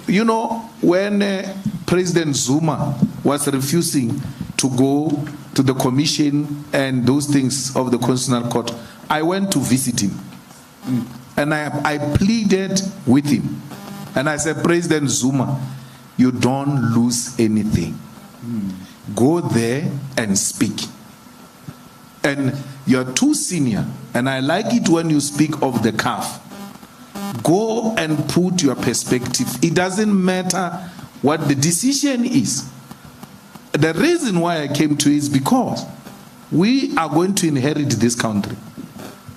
You know, when President Zuma was refusing to go to the commission and those things of the Constitutional Court, I went to visit him. And I pleaded with him. And I said, President Zuma, you don't lose anything. Go there and speak. And you're too senior. And I like it when you speak of the CAF. Go and put your perspective. It doesn't matter what the decision is. The reason why I came to is because we are going to inherit this country.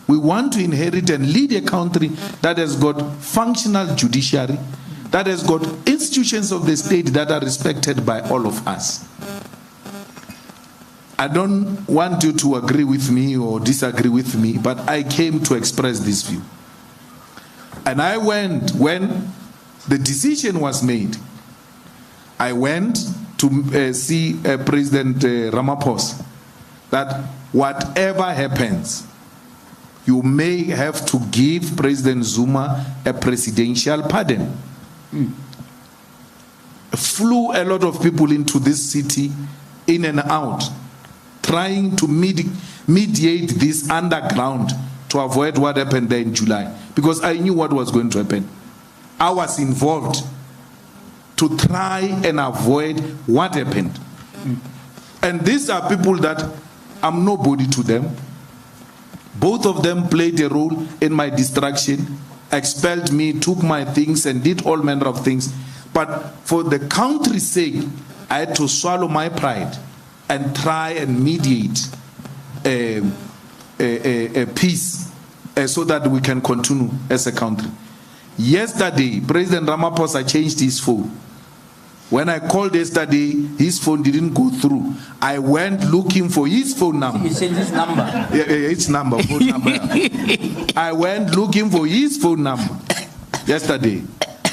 We want to inherit and lead a country that has got functional judiciary, that has got institutions of the state that are respected by all of us. I don't want you to agree with me or disagree with me, but I came to express this view. And I went, when the decision was made, I went to see President Ramaphosa, that whatever happens, you may have to give President Zuma a presidential pardon. Flew a lot of people into this city, in and out, trying to mediate this underground to avoid what happened there in July. Because I knew what was going to happen. I was involved to try and avoid what happened. And these are people that I'm nobody to them. Both of them played a role in my destruction, expelled me, took my things and did all manner of things. But for the country's sake, I had to swallow my pride and try and mediate a peace so that we can continue as a country. Yesterday, President Ramaphosa changed his phone. When I called yesterday, his phone didn't go through. I went looking for his phone number. He changed his number. His number, phone number. I went looking for his phone number yesterday.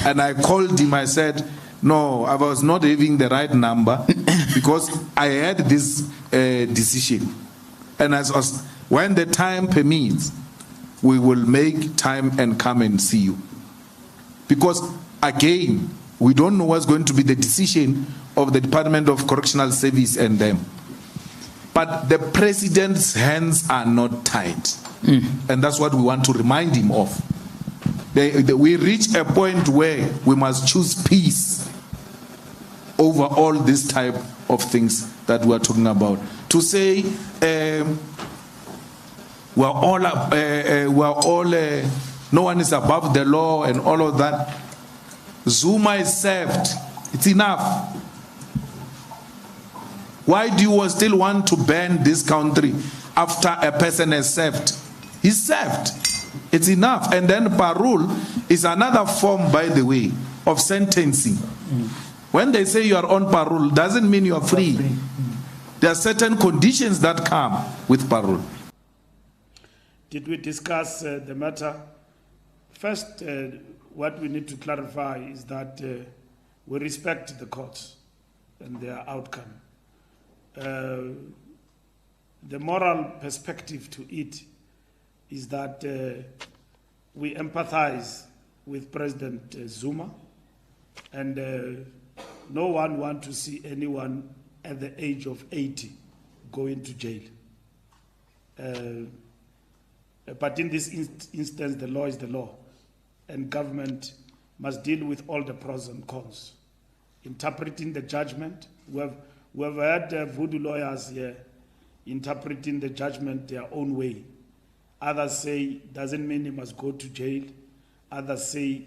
And I called him. I said, no, I was not having the right number because I had this decision. And when the time permits, we will make time and come and see you. Because again, we don't know what's going to be the decision of the Department of Correctional Service and them. But the president's hands are not tied. And that's what we want to remind him of. We reach a point where we must choose peace over all this type of things that we're talking about. To say no one is above the law and all of that. Zuma is served. It's enough. Why do you still want to ban this country after a person is served? He's served. It's enough. And then parole is another form, by the way, of sentencing. When they say you are on parole, doesn't mean you are free. There are certain conditions that come with parole. Did we discuss the matter? First, what we need to clarify is that we respect the courts and their outcome. The moral perspective to it is that we empathize with President Zuma, and no one wants to see anyone at the age of 80 going to jail. But in this instance, the law is the law, and government must deal with all the pros and cons. Interpreting the judgment, we have had voodoo lawyers here interpreting the judgment their own way. Others say doesn't mean he must go to jail. Others say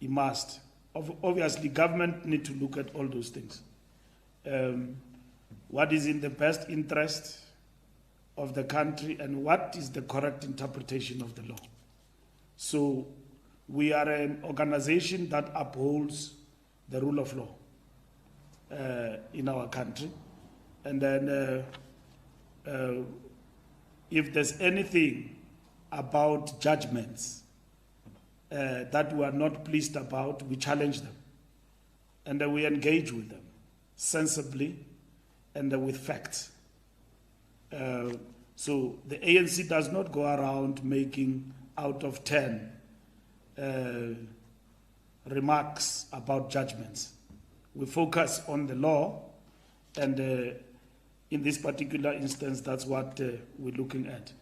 he must. Obviously, government need to look at all those things. What is in the best interest of the country and what is the correct interpretation of the law. So we are an organization that upholds the rule of law in our country. And then if there's anything about judgments that we are not pleased about, we challenge them. And then we engage with them sensibly and with facts. So the ANC does not go around making out of 10 remarks about judgments. We focus on the law, and in this particular instance, that's what we're looking at.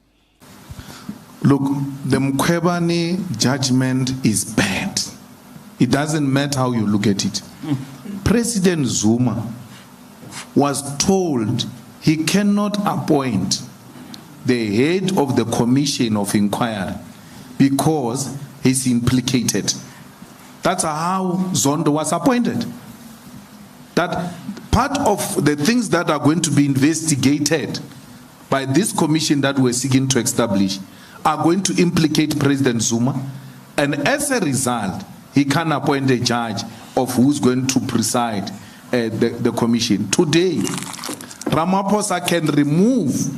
Look, the Mkhwebane judgment is bad. It doesn't matter how you look at it. President Zuma was told he cannot appoint the head of the commission of inquiry because he's implicated. That's how Zondo was appointed. That part of the things that are going to be investigated by this commission that we're seeking to establish are going to implicate President Zuma, and as a result, he can appoint a judge of who's going to preside the commission. Today, Ramaphosa can remove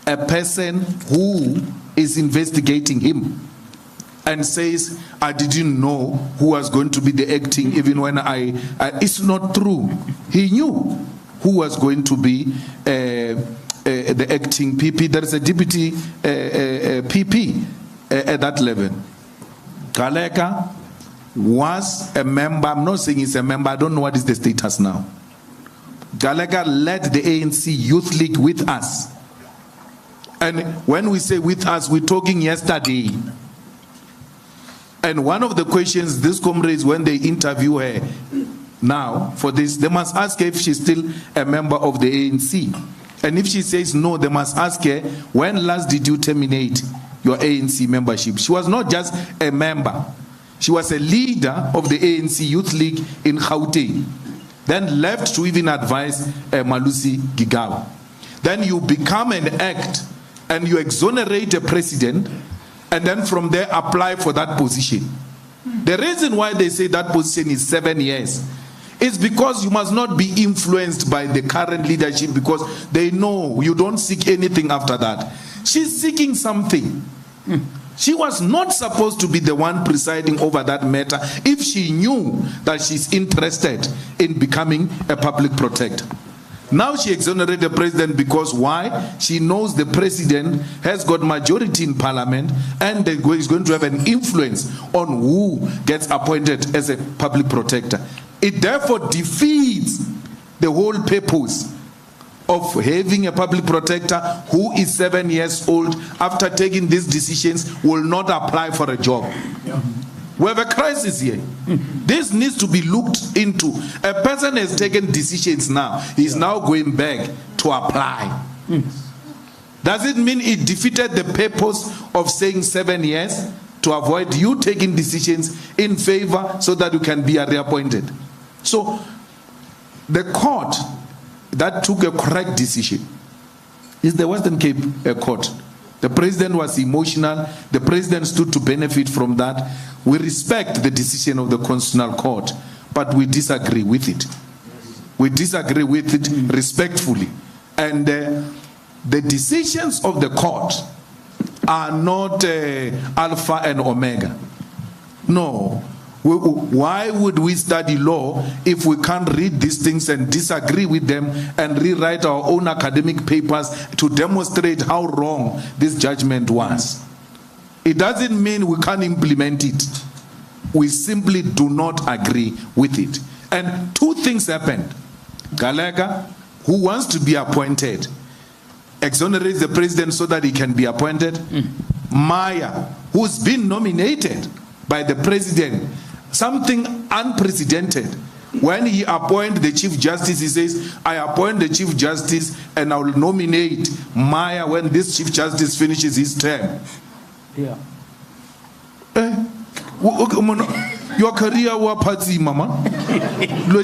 a person who is investigating him and says, I didn't know who was going to be the acting, even when it's not true. He knew who was going to be the acting PP. There is a deputy PP at that level. Gcaleka was a member. I'm not saying he's a member. I don't know what is the status now. Gcaleka led the ANC Youth League with us. And when we say with us, we're talking yesterday. And one of the questions these comrades, when they interview her now for this, they must ask her if she's still a member of the ANC. And if she says no, they must ask her, when last did you terminate your ANC membership? She was not just a member. She was a leader of the ANC Youth League in Gauteng. Then left to even advise Malusi Gigaba. Then you become an act and you exonerate a president, and then from there apply for that position. The reason why they say that position is 7 years is because you must not be influenced by the current leadership, because they know you don't seek anything after that. She's seeking something. She was not supposed to be the one presiding over that matter if she knew that she's interested in becoming a public protector. Now she exonerated the president because why? She knows the president has got majority in parliament and is going to have an influence on who gets appointed as a public protector. It therefore defeats the whole purpose of having a public protector who is 7 years old, after taking these decisions, will not apply for a job. Yeah. We have a crisis here. This needs to be looked into. A person has taken decisions now. He's now going back to apply. Does it mean it defeated the purpose of saying 7 years to avoid you taking decisions in favor so that you can be reappointed? So the court that took a correct decision is the Western Cape Court. The president was emotional. The president stood to benefit from that. We respect the decision of the Constitutional Court, but we disagree with it. We disagree with it respectfully. And the decisions of the court are not alpha and omega. No. Why would we study law if we can't read these things and disagree with them and rewrite our own academic papers to demonstrate how wrong this judgment was? It doesn't mean we can't implement it. We simply do not agree with it. And two things happened. Gcaleka, who wants to be appointed, exonerates the president so that he can be appointed. Maya, who's been nominated by the president, something unprecedented. When he appoints the Chief Justice, he says, I appoint the Chief Justice and I will nominate Maya when this Chief Justice finishes his term. Yeah. Your career was party, mama. You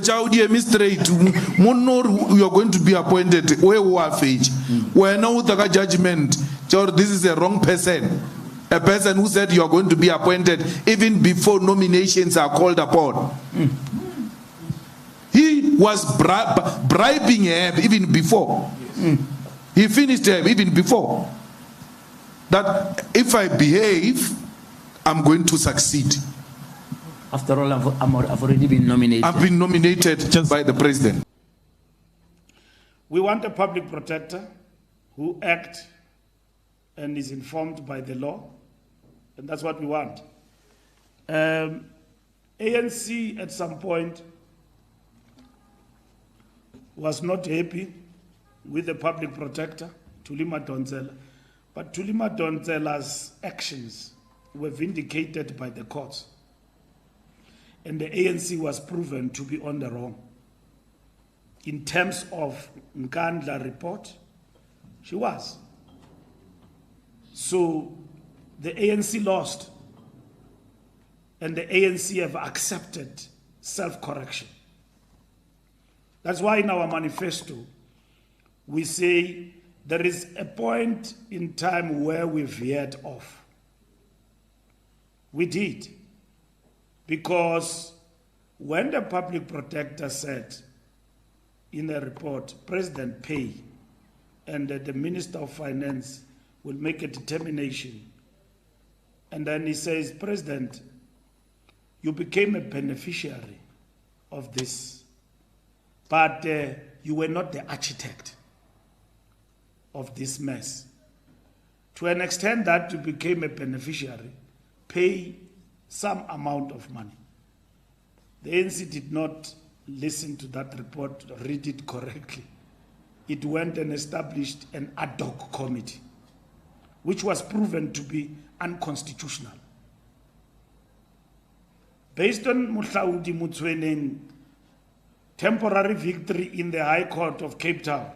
are going to be appointed. Where now the judgment, this is a wrong person. A person who said you are going to be appointed even before nominations are called upon. He was bribing him even before. He finished him even before. That if I behave, I'm going to succeed. After all, I've already been nominated. I've been nominated just by the president. We want a public protector who acts and is informed by the law. And that's what we want. ANC at some point was not happy with the public protector, Thuli Madonsela, but Thuli Madonsela's actions were vindicated by the courts. And the ANC was proven to be on the wrong. In terms of Nkandla report, she was. So the ANC lost, and the ANC have accepted self-correction. That's why in our manifesto, we say there is a point in time where we veered off. We did. Because when the public protector said in the report, President pay, and the Minister of Finance will make a determination, and then he says, President, you became a beneficiary of this, but you were not the architect of this mess. To an extent that you became a beneficiary, pay some amount of money. The ANC did not listen to that report, read it correctly. It went and established an ad hoc committee, which was proven to be unconstitutional. Based on Mohlaudi Motsoeneng temporary victory in the High Court of Cape Town,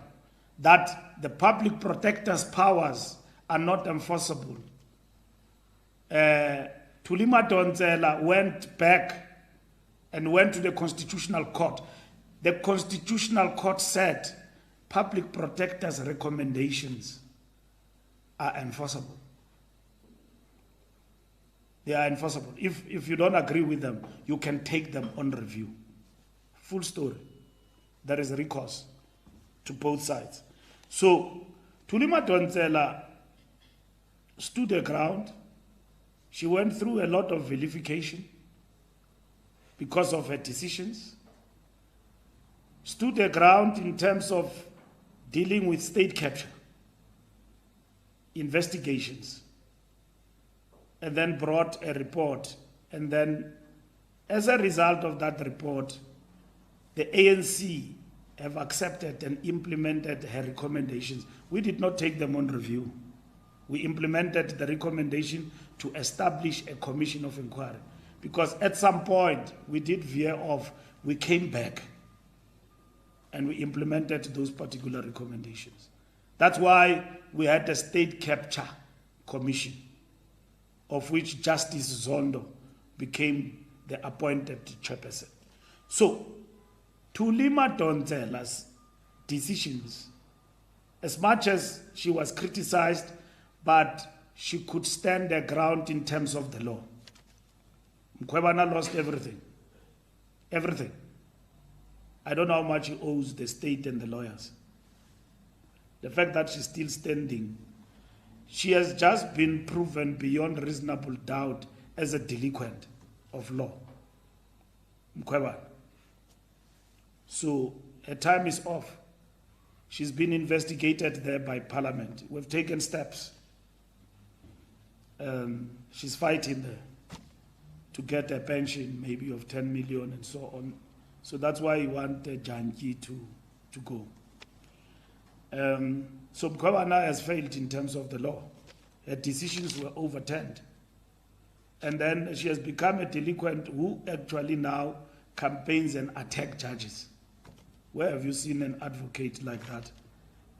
that the public protector's powers are not enforceable, Thuli Madonsela went back and went to the Constitutional Court. The Constitutional Court said public protector's recommendations are enforceable. They are enforceable. If you don't agree with them, you can take them on review. Full story. There is recourse to both sides. So, Thuli Madonsela stood her ground. She went through a lot of vilification because of her decisions. Stood her ground in terms of dealing with state capture, investigations, and then brought a report. And then, as a result of that report, the ANC have accepted and implemented her recommendations. We did not take them on review. We implemented the recommendation to establish a commission of inquiry. Because at some point, we did veer off. We came back and we implemented those particular recommendations. That's why we had a state capture commission, of which Justice Zondo became the appointed chairperson. So, Thuli Madonsela's decisions, as much as she was criticized, but she could stand her ground in terms of the law. Mkhwebane lost everything. Everything. I don't know how much he owes the state and the lawyers. The fact that she's still standing, she has just been proven beyond reasonable doubt as a delinquent of law. Mkhwebane. So her time is off. She's been investigated there by Parliament. We've taken steps. She's fighting there to get a pension maybe of 10 million and so on. So that's why we want Janki to go. So Mkhwebane has failed in terms of the law. Her decisions were overturned. And then she has become a delinquent who actually now campaigns and attacks judges. Where have you seen an advocate like that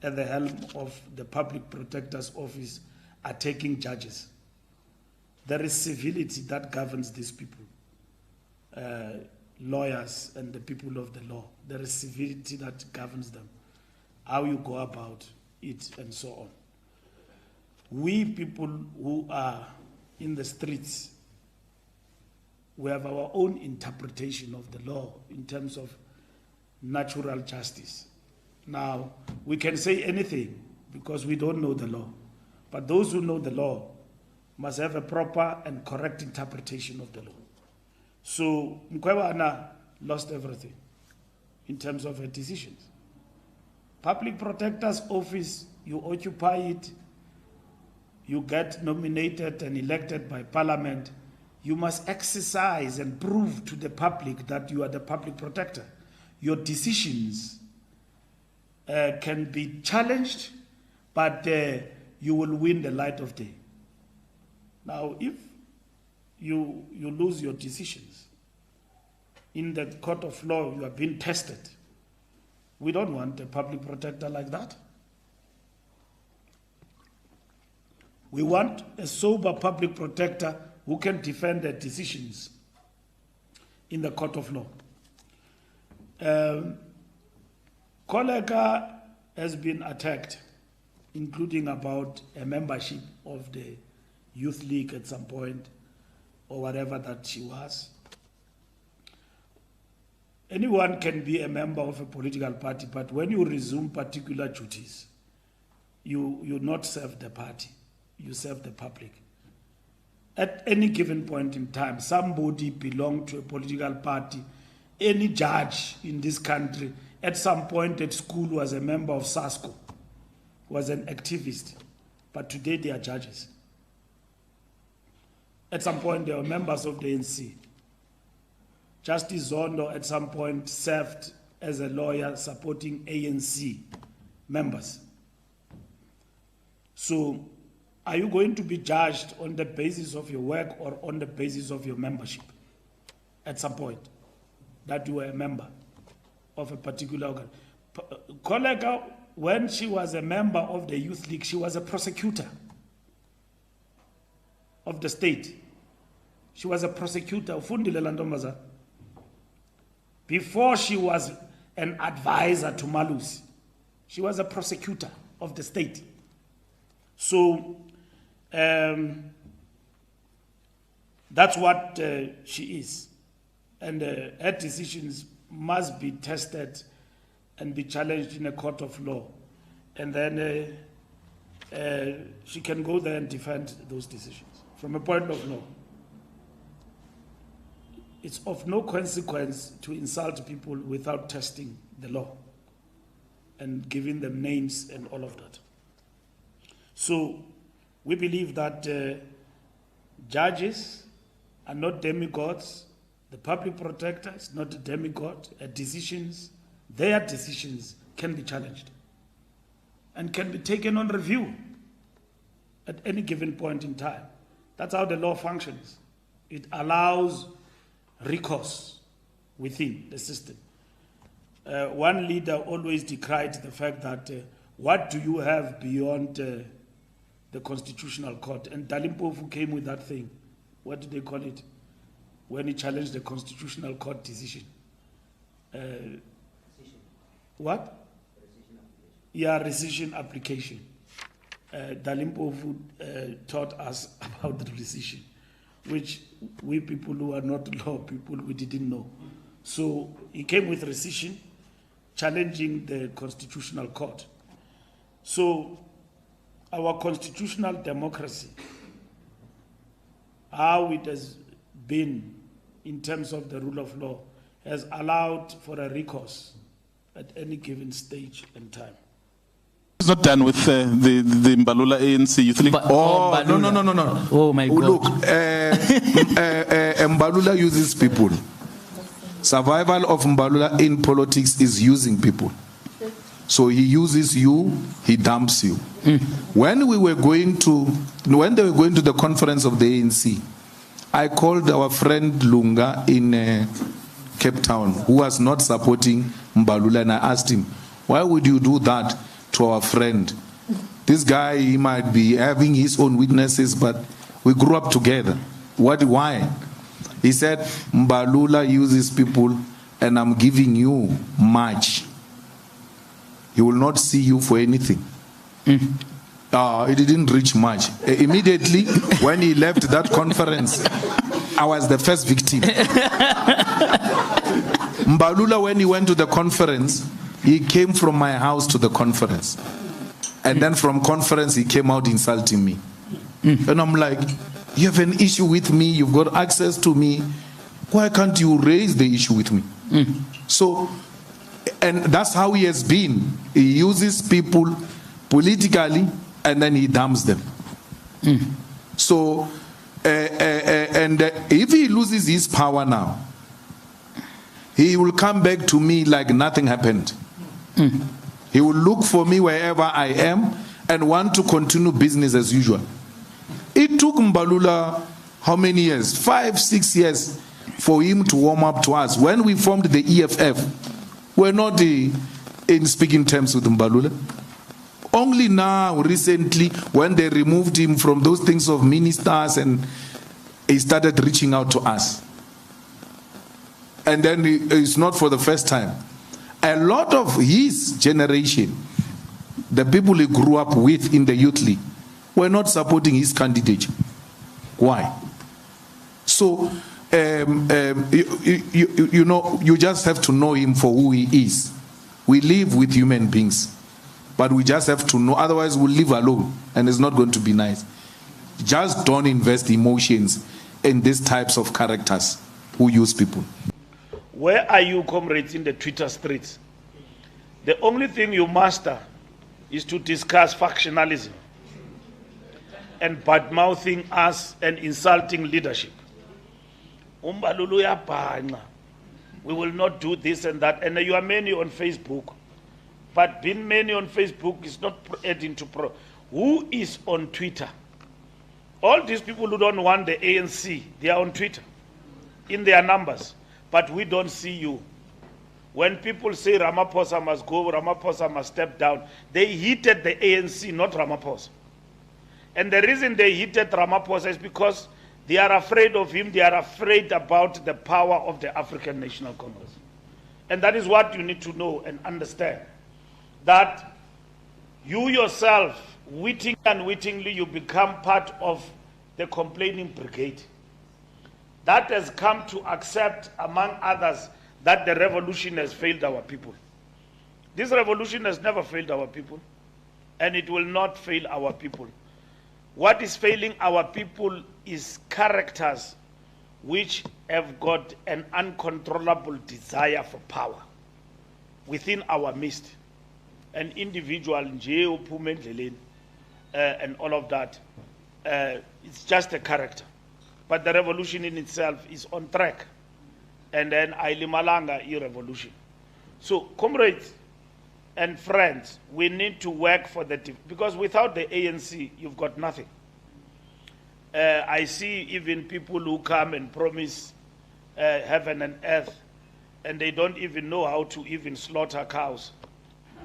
at the helm of the public protector's office attacking judges? There is civility that governs these people, lawyers and the people of the law. There is civility that governs them, how you go about it and so on. We people who are in the streets, we have our own interpretation of the law in terms of natural justice. Now, we can say anything because we don't know the law. But those who know the law must have a proper and correct interpretation of the law. So, Mkhwebane lost everything in terms of her decisions. Public Protector's Office, you occupy it, you get nominated and elected by Parliament, you must exercise and prove to the public that you are the public protector. Your decisions can be challenged, but you will win the light of day. Now, if you lose your decisions, in the court of law, you are being tested. We don't want a public protector like that. We want a sober public protector who can defend their decisions in the court of law. Gcaleka has been attacked, including about a membership of the Youth League at some point, or whatever that she was. Anyone can be a member of a political party, but when you resume particular duties, you not serve the party, you serve the public. At any given point in time, somebody belonged to a political party. Any judge in this country, at some point at school, was a member of SASCO, was an activist, but today they are judges. At some point, they were members of the ANC. Justice Zondo at some point served as a lawyer supporting ANC members. So, are you going to be judged on the basis of your work or on the basis of your membership at some point, that you were a member of a particular organ? Gcaleka, when she was a member of the Youth League, she was a prosecutor of the state. She was a prosecutor. Before she was an advisor to Malusi, she was a prosecutor of the state. So that's what she is. And her decisions must be tested and be challenged in a court of law. And then she can go there and defend those decisions from a point of law. It's of no consequence to insult people without testing the law and giving them names and all of that. So we believe that judges are not demigods. The public protector is not a demigod. Their decisions can be challenged and can be taken on review at any given point in time. That's how the law functions. It allows recourse within the system. One leader always decried the fact that what do you have beyond the Constitutional Court? And Dalimpofu came with that thing. What did they call it? When he challenged the Constitutional Court decision. What? Rescission application. Dalimpofu taught us about the rescission, which we people who are not law people, we didn't know. So he came with rescission, challenging the Constitutional Court. So our constitutional democracy, how it has been in terms of the rule of law, has allowed for a recourse at any given stage and time. It's not done with the Mbalula ANC Youth League. No. Oh my God. Look, Mbalula uses people. Survival of Mbalula in politics is using people. So he uses you, he dumps you. When they were going to the conference of the ANC, I called our friend Lunga in Cape Town, who was not supporting Mbalula, and I asked him, why would you do that to our friend? This guy, he might be having his own weaknesses, but we grew up together. Why? He said, Mbalula uses people, and I'm giving you much. He will not see you for anything. It didn't reach much. Immediately, when he left that conference, I was the first victim. Mbalula, when he went to the conference, he came from my house to the conference. And then from conference, he came out insulting me. And I'm like, you have an issue with me, you've got access to me. Why can't you raise the issue with me? So, and that's how he has been. He uses people politically, and then he dumps them. So, And if he loses his power now, he will come back to me like nothing happened. He will look for me wherever I am and want to continue business as usual. It took Mbalula how many years? 5, 6 years for him to warm up to us. When we formed the EFF, we're not in speaking terms with Mbalula. Only now, recently, when they removed him from those things of ministers, and he started reaching out to us. And then it's not for the first time. A lot of his generation, the people he grew up with in the youth league, were not supporting his candidature. Why? So, you know, you just have to know him for who he is. We live with human beings, but we just have to know, otherwise we'll live alone, and it's not going to be nice. Just don't invest emotions in these types of characters who use people. Where are you, comrades, in the Twitter streets? The only thing you master is to discuss factionalism and bad-mouthing us and insulting leadership. Mbalula, we will not do this and that. And you are many on Facebook. But being many on Facebook is not adding to pro. Who is on Twitter? All these people who don't want the ANC, they are on Twitter in their numbers. But we don't see you. When people say Ramaphosa must go, Ramaphosa must step down, they hated the ANC, not Ramaphosa. And the reason they hated Ramaphosa is because they are afraid of him. They are afraid about the power of the African National Congress. And that is what you need to know and understand. That you yourself, wittingly and unwittingly, you become part of the complaining brigade. That has come to accept, among others, that the revolution has failed our people. This revolution has never failed our people, and it will not fail our people. What is failing our people is characters which have got an uncontrollable desire for power within our midst. An individual, and all of that, it's just a character. But the revolution in itself is on track. And then Ailimalanga revolution. So, comrades and friends, we need to work for the, because without the ANC, you've got nothing. I see even people who come and promise heaven and earth, and they don't even know how to even slaughter cows.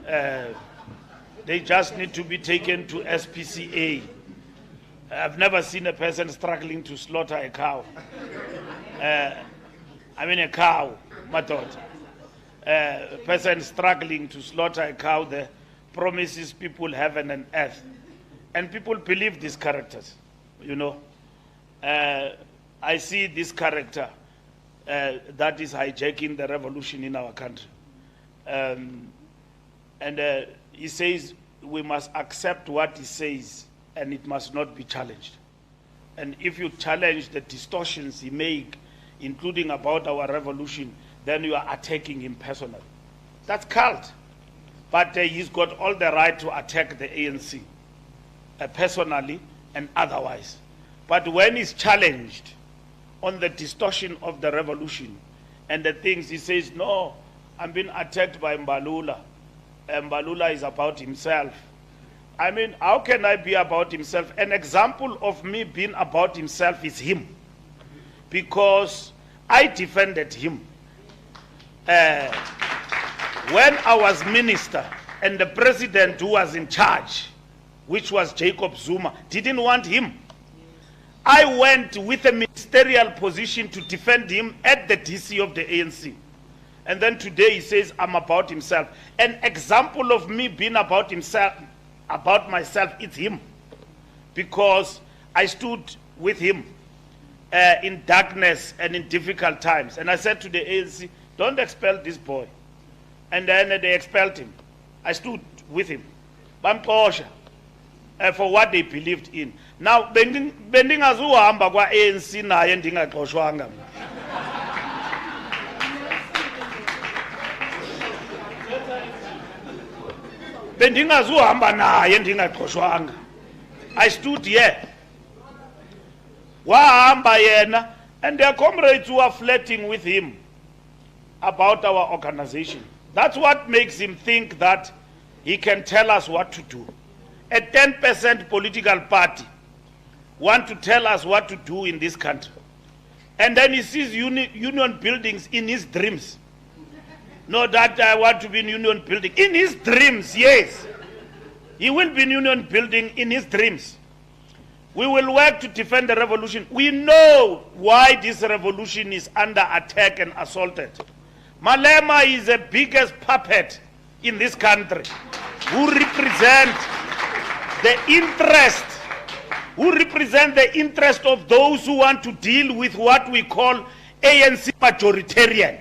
They just need to be taken to SPCA. I've never seen a person struggling to slaughter a cow. A cow, my daughter. A person struggling to slaughter a cow there promises people heaven and earth. And people believe these characters, you know. I see this character that is hijacking the revolution in our country. He says we must accept what he says, and it must not be challenged. And if you challenge the distortions he makes, including about our revolution, then you are attacking him personally. That's cult. But he's got all the right to attack the ANC, personally and otherwise. But when he's challenged on the distortion of the revolution and the things, he says, no, I'm being attacked by Mbalula. Mbalula is about himself. I mean, how can I be about himself? An example of me being about himself is him. Because I defended him. When I was minister and the president who was in charge, which was Jacob Zuma, didn't want him. I went with a ministerial position to defend him at the DC of the ANC. And then today he says, I'm about himself. An example of me being about himself, about myself, it's him. Because I stood with him in darkness and in difficult times. And I said to the ANC, don't expel this boy. And then they expelled him. I stood with him. Bamposha. For what they believed in. Now, bendingazuhamba kwa ANC naye ndingaxoshwanga. Bendingazuhamba naye ndingaxoshwanga. I stood here. Wahamba yena, and their comrades who are flirting with him about our organization. That's what makes him think that he can tell us what to do. A 10% political party want to tell us what to do in this country. And then he sees union buildings in his dreams. Not that I want to be in union building. In his dreams, yes. He will be in union building in his dreams. We will work to defend the revolution. We know why this revolution is under attack and assaulted. Malema is the biggest puppet in this country who represent the interest of those who want to deal with what we call ANC majoritarian.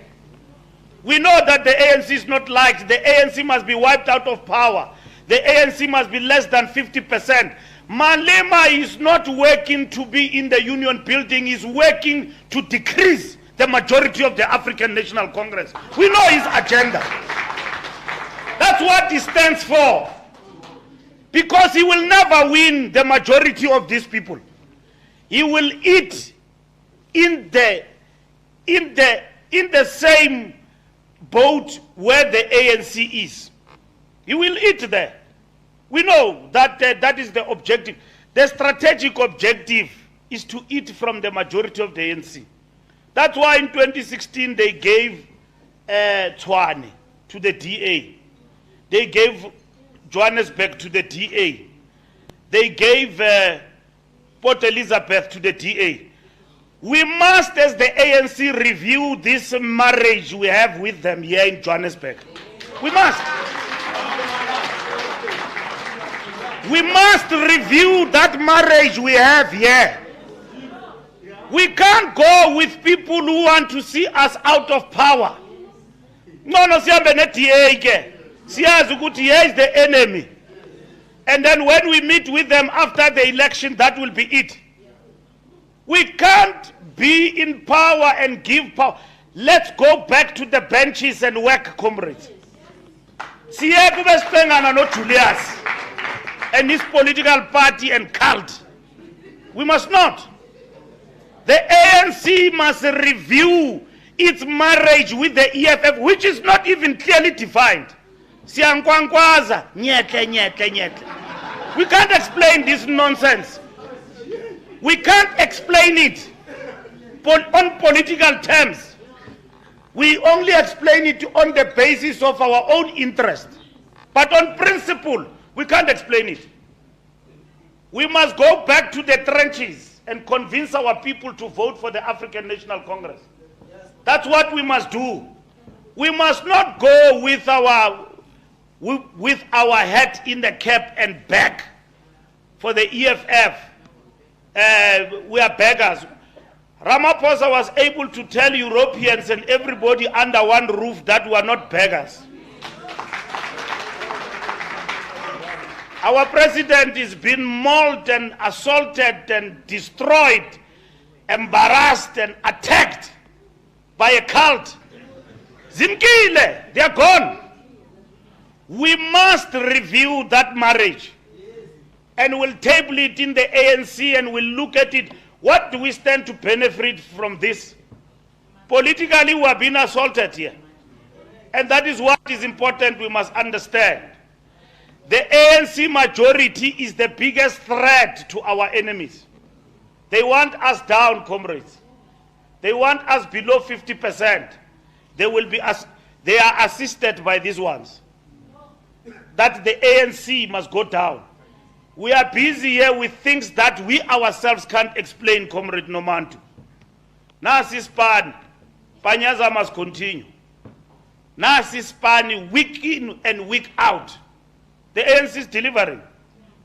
We know that the ANC is not liked. The ANC must be wiped out of power. The ANC must be less than 50%. Malema is not working to be in the union building. He's working to decrease the majority of the African National Congress. We know his agenda. That's what he stands for. Because he will never win the majority of these people. He will eat in the same boat where the ANC is. He will eat there. We know that that is the objective. The strategic objective is to eat from the majority of the ANC. That's why in 2016 they gave Tshwane to the DA. They gave Johannesburg to the DA. They gave Port Elizabeth to the DA. We must, as the ANC, review this marriage we have with them here in Johannesburg. We must. We must review that marriage we have here. We can't go with people who want to see us out of power. No, siyabe ne-DA ke. Siyazi ukuthi here is the enemy. And then when we meet with them after the election, that will be it. We can't be in power and give power. Let's go back to the benches and work, comrades. Siye kube sibhekana no Julius and his political party and cult. We must not. The ANC must review its marriage with the EFF, which is not even clearly defined. Siyankwankwaza, nyetle. We can't explain this nonsense. We can't explain it on political terms. We only explain it on the basis of our own interest. But on principle, we can't explain it. We must go back to the trenches and convince our people to vote for the African National Congress. That's what we must do. We must not go with our head in the cap and beg for the EFF. We are beggars. Ramaphosa was able to tell Europeans and everybody under one roof that we are not beggars. Our president is being mauled and assaulted and destroyed, embarrassed and attacked by a cult. Zimkile, they are gone. We must review that marriage. And we'll table it in the ANC and we'll look at it. What do we stand to benefit from this? Politically, we are being assaulted here. And that is what is important, we must understand. The ANC majority is the biggest threat to our enemies. They want us down, comrades. They want us below 50%. They are assisted by these ones. That the ANC must go down. We are busy here with things that we ourselves can't explain, Comrade Nomantu. Nasi span, Panyaza must continue. Nasi span, week in and week out. The ANC is delivering.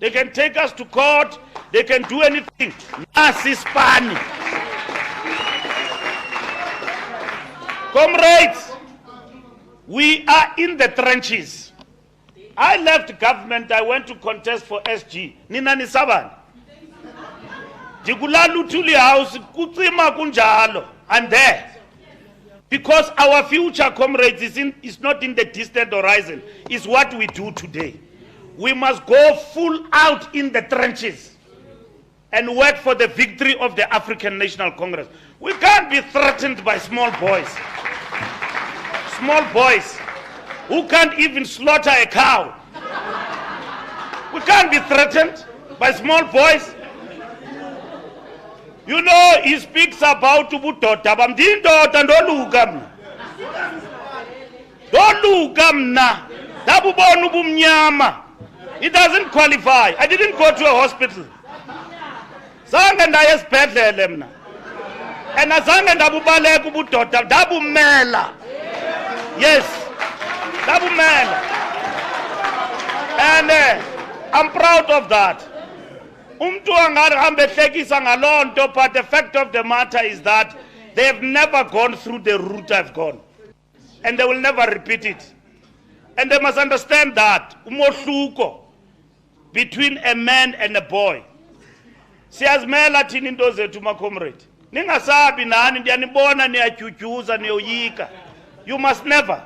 They can take us to court, they can do anything. Nasi span. Comrades, we are in the trenches. I left government, I went to contest for SG. Nina nisaban. Jigulalu tuli house, kutsima kunjalo. I'm there. Because our future, comrades, is not in the distant horizon. It's what we do today. We must go full out in the trenches. and work for the victory of the African National Congress. We can't be threatened by small boys. Small boys who can't even slaughter a cow. We can't be threatened by small boys. You know, he speaks about Ubutota. It doesn't qualify. I didn't go to a hospital. Zange ndaye esibhedlele mna. And azange ndabubaleka ubudoda ndabumela. Yes. Ndabumela. And I'm proud of that. Umntu angahambe ehlekisa ngaloo nto, but the fact of the matter is that they have never gone through the route I've gone. And they will never repeat it. And they must understand that umohluko between a man and a boy. Siyazimela thina into zethu ma comrade. Ningasabi nani ndiyanibona niyatyutyuza niyoyika. You must never.